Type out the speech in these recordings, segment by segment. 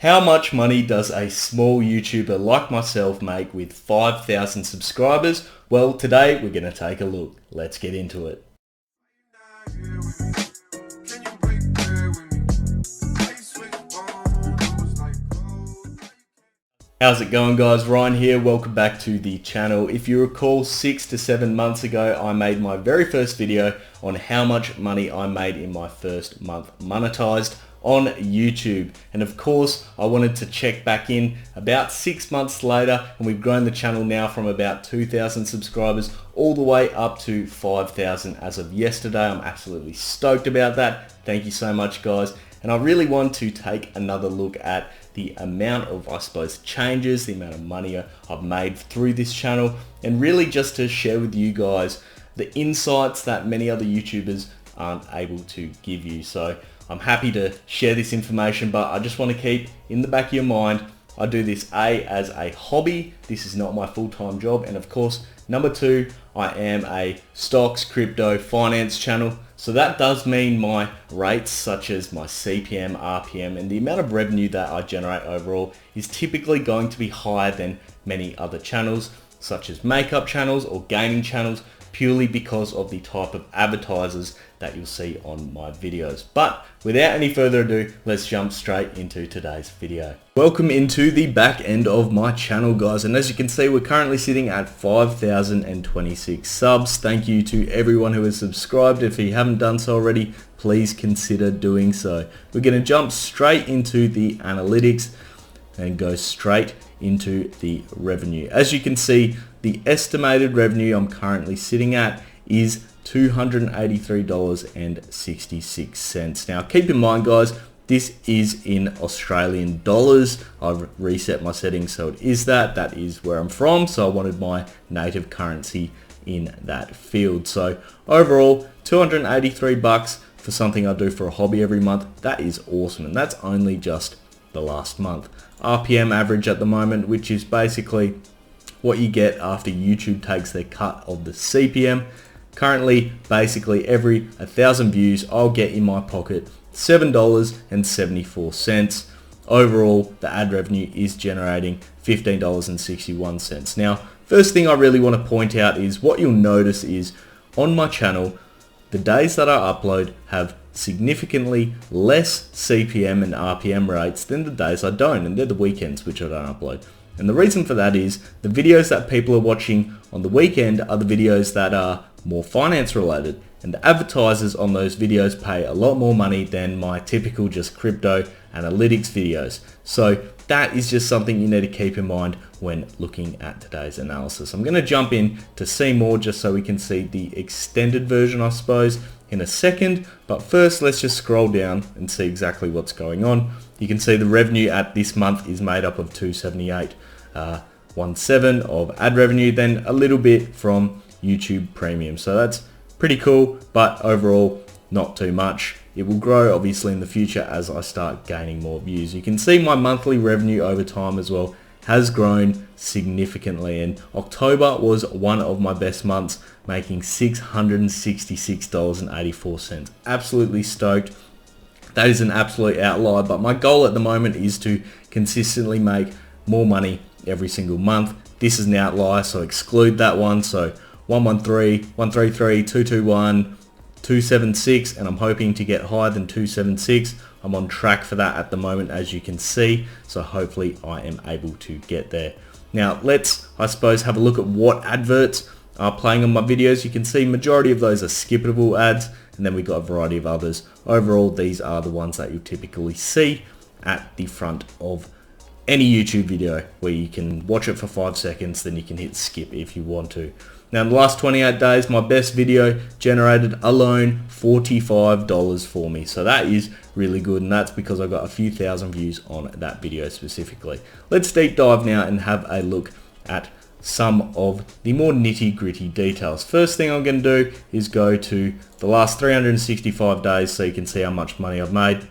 How much money does a small YouTuber like myself make with 5,000 subscribers? Well, today we're going to take a look. Let's get into it. How's it going, guys? Ryan here. Welcome back to the channel. If you recall, 6 to 7 months ago, I made my very first video on how much money I made in my first month monetized on YouTube. And of course, I wanted to check back in about 6 months later, and we've grown the channel now from about 2,000 subscribers all the way up to 5,000 as of yesterday. I'm absolutely stoked about that. Thank you so much, guys. And I really want to take another look at the amount of, I suppose, changes, the amount of money I've made through this channel, and really just to share with you guys the insights that many other YouTubers aren't able to give you. So I'm happy to share this information, but I just want to keep in the back of your mind, I do this as a hobby. This is not my full-time job. And of course, number two, I am a stocks, crypto, finance channel. So that does mean my rates, such as my CPM, RPM, and the amount of revenue that I generate overall is typically going to be higher than many other channels, such as makeup channels or gaming channels, purely because of the type of advertisers that you'll see on my videos. But without any further ado, let's jump straight into today's video. Welcome into the back end of my channel, guys, and as you can see, we're currently sitting at 5,026 subs. Thank you to everyone who has subscribed. If you haven't done so already, please consider doing so. We're going to jump straight into the analytics and go straight into the revenue. As you can see, the estimated revenue I'm currently sitting at is $283.66. Now keep in mind, guys, this is in Australian dollars. I've reset my settings so it is that is where I'm from, so I wanted my native currency in that field. So overall, 283 bucks for something I do for a hobby every month. That is awesome, and that's only just the last month. RPM average at the moment, which is basically what you get after YouTube takes their cut of the CPM. Currently, basically every 1,000 views, I'll get in my pocket $7.74. Overall, the ad revenue is generating $15.61. Now, first thing I really want to point out is what you'll notice is on my channel, the days that I upload have significantly less CPM and RPM rates than the days I don't, and they're the weekends which I don't upload. And the reason for that is the videos that people are watching on the weekend are the videos that are more finance related, and the advertisers on those videos pay a lot more money than my typical just crypto analytics videos. So that is just something you need to keep in mind when looking at today's analysis. I'm going to jump in to see more just so we can see the extended version, I suppose, in a second. But first, let's just scroll down and see exactly what's going on. You can see the revenue at this month is made up of 278.17 of ad revenue, then a little bit from YouTube Premium. So that's pretty cool, but overall not too much. It will grow obviously in the future as I start gaining more views. You can see my monthly revenue over time as well has grown significantly, and October was one of my best months, making $666.84. Absolutely stoked. That is an absolute outlier, but my goal at the moment is to consistently make more money every single month. This is an outlier, so exclude that one. So 113, 133, 221, 276, and I'm hoping to get higher than 276. I'm on track for that at the moment, as you can see, so hopefully I am able to get there. Now let's, I suppose, have a look at what adverts are playing on my videos. You can see majority of those are skippable ads, and then we got a variety of others. Overall, these are the ones that you typically see at the front of any YouTube video, where you can watch it for 5 seconds, then you can hit skip if you want to. Now in the last 28 days, my best video generated alone $45 for me. So that is really good, and that's because I got a few thousand views on that video specifically. Let's deep dive now and have a look at some of the more nitty-gritty details. First thing I'm going to do is go to the last 365 days so you can see how much money I've made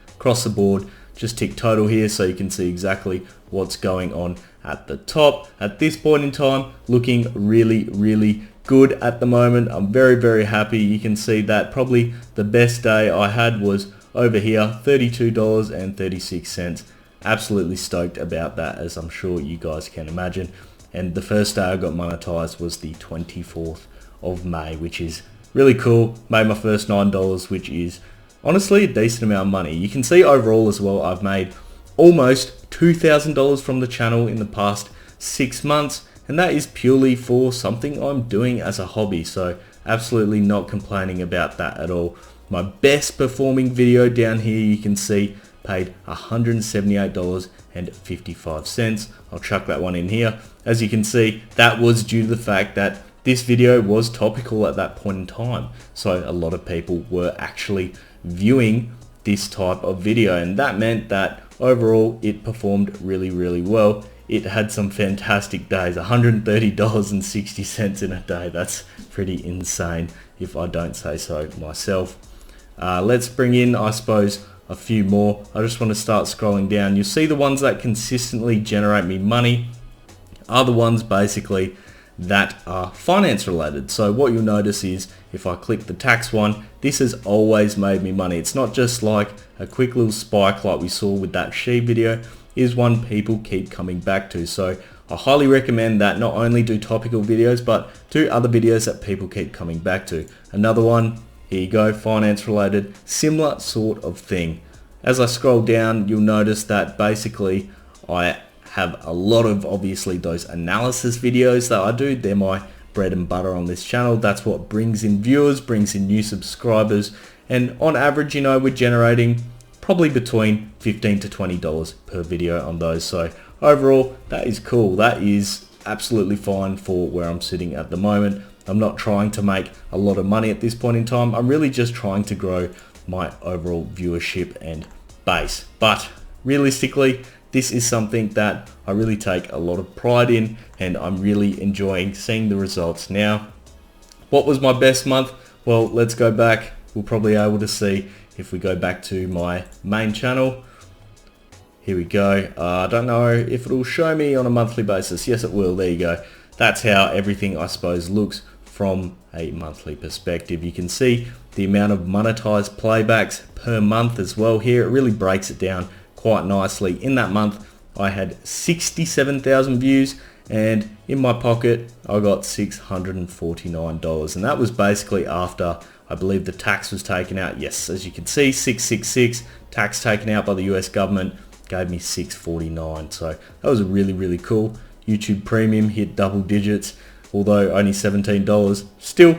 across the board. Just tick total here so you can see exactly what's going on at the top. At this point in time, looking really good at the moment. I'm very happy. You can see that probably the best day I had was over here, $32.36. Absolutely stoked about that, as I'm sure you guys can imagine. And the first day I got monetized was the 24th of May, which is really cool. Made my first $9, which is honestly a decent amount of money. You can see overall as well, I've made almost $2,000 from the channel in the past 6 months, and that is purely for something I'm doing as a hobby. So absolutely not complaining about that at all. My best performing video down here, you can see, paid $178.55. I'll chuck that one in here. As you can see, that was due to the fact that this video was topical at that point in time. So a lot of people were actually viewing this type of video, and that meant that overall it performed really well. It had some fantastic days, $130.60 in a day. That's pretty insane if I don't say so myself. Let's bring in, I suppose, a few more. I just want to start scrolling down. You'll see the ones that consistently generate me money are the ones basically that are finance related. So what you'll notice is if I click the tax one, this has always made me money. It's not just like a quick little spike like we saw with that sheep video. Is one people keep coming back to. So I highly recommend that not only do topical videos, but do other videos that people keep coming back to. Another one, here you go, finance related, similar sort of thing. As I scroll down, you'll notice that basically I have a lot of obviously those analysis videos that I do. They're my bread and butter on this channel. That's what brings in viewers, brings in new subscribers, and on average, you know, we're generating probably between $15 to $20 per video on those. So overall, that is cool. That is absolutely fine for where I'm sitting at the moment. I'm not trying to make a lot of money at this point in time. I'm really just trying to grow my overall viewership and base. But realistically, this is something that I really take a lot of pride in, and I'm really enjoying seeing the results now. What was my best month? Well, let's go back. We'll probably be able to see if we go back to my main channel. Here we go. I don't know if it'll show me on a monthly basis. Yes, it will. There you go. That's how everything, I suppose, looks from a monthly perspective. You can see the amount of monetized playbacks per month as well here. It really breaks it down quite nicely. In that month, I had 67,000 views, and in my pocket, I got $649. And that was basically after, I believe, the tax was taken out. Yes, as you can see, 666, tax taken out by the US government, gave me $649. So that was really cool. YouTube Premium hit double digits, although only $17. Still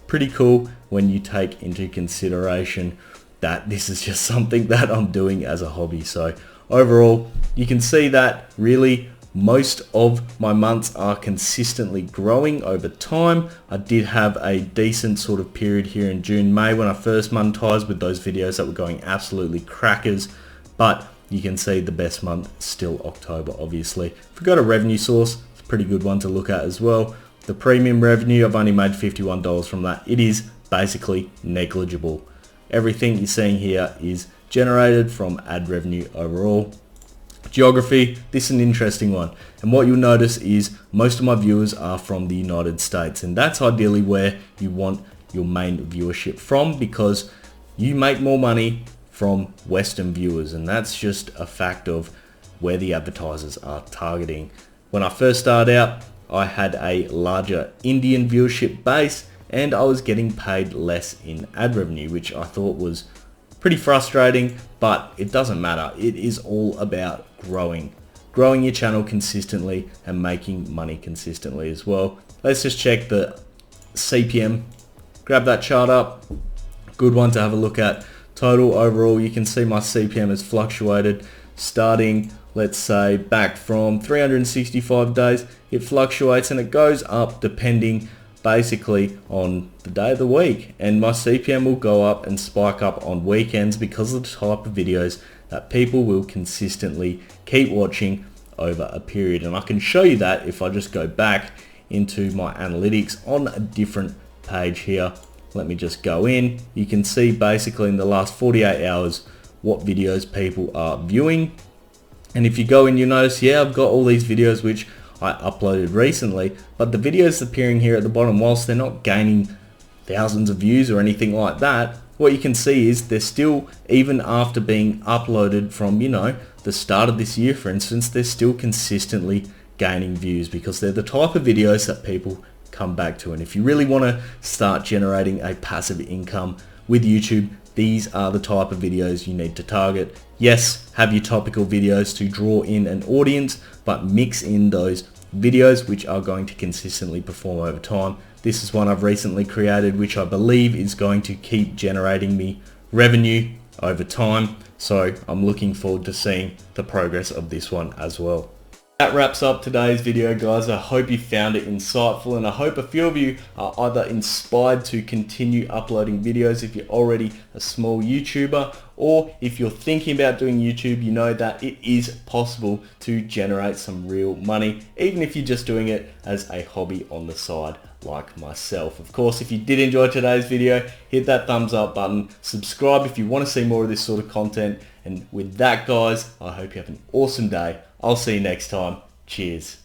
pretty cool when you take into consideration that this is just something that I'm doing as a hobby. So overall, you can see that really most of my months are consistently growing over time. I did have a decent sort of period here in June, May when I first monetized with those videos that were going absolutely crackers, but you can see the best month still October, obviously. If we go to revenue source, it's a pretty good one to look at as well. The premium revenue, I've only made $51 from that. It is basically negligible. Everything you're seeing here is generated from ad revenue overall. Geography, this is an interesting one. And what you'll notice is most of my viewers are from the United States, and that's ideally where you want your main viewership from, because you make more money from Western viewers, and that's just a fact of where the advertisers are targeting. When I first started out, I had a larger Indian viewership base, and I was getting paid less in ad revenue, which I thought was pretty frustrating, but it doesn't matter. It is all about growing your channel consistently and making money consistently as well. Let's just check the CPM. Grab that chart up. Good one to have a look at. Total overall, you can see my CPM has fluctuated starting, let's say, back from 365 days. It fluctuates and it goes up depending basically on the day of the week, and my CPM will go up and spike up on weekends because of the type of videos that people will consistently keep watching over a period. And I can show you that if I just go back into my analytics on a different page here. Let me just go in. You can see basically in the last 48 hours what videos people are viewing, and if you go in, you notice, yeah, I've got all these videos which I uploaded recently, but the videos appearing here at the bottom, whilst they're not gaining thousands of views or anything like that, what you can see is they're still, even after being uploaded from, the start of this year, for instance, they're still consistently gaining views because they're the type of videos that people come back to. And if you really want to start generating a passive income with YouTube, these are the type of videos you need to target. Yes, have your topical videos to draw in an audience, but mix in those videos which are going to consistently perform over time. This is one I've recently created, which I believe is going to keep generating me revenue over time. So I'm looking forward to seeing the progress of this one as well. That wraps up today's video, guys. I hope you found it insightful, and I hope a few of you are either inspired to continue uploading videos if you're already a small YouTuber, or if you're thinking about doing YouTube, you know that it is possible to generate some real money, even if you're just doing it as a hobby on the side like myself. Of course, if you did enjoy today's video, hit that thumbs up button, subscribe if you want to see more of this sort of content, and with that, guys, I hope you have an awesome day. I'll see you next time. Cheers.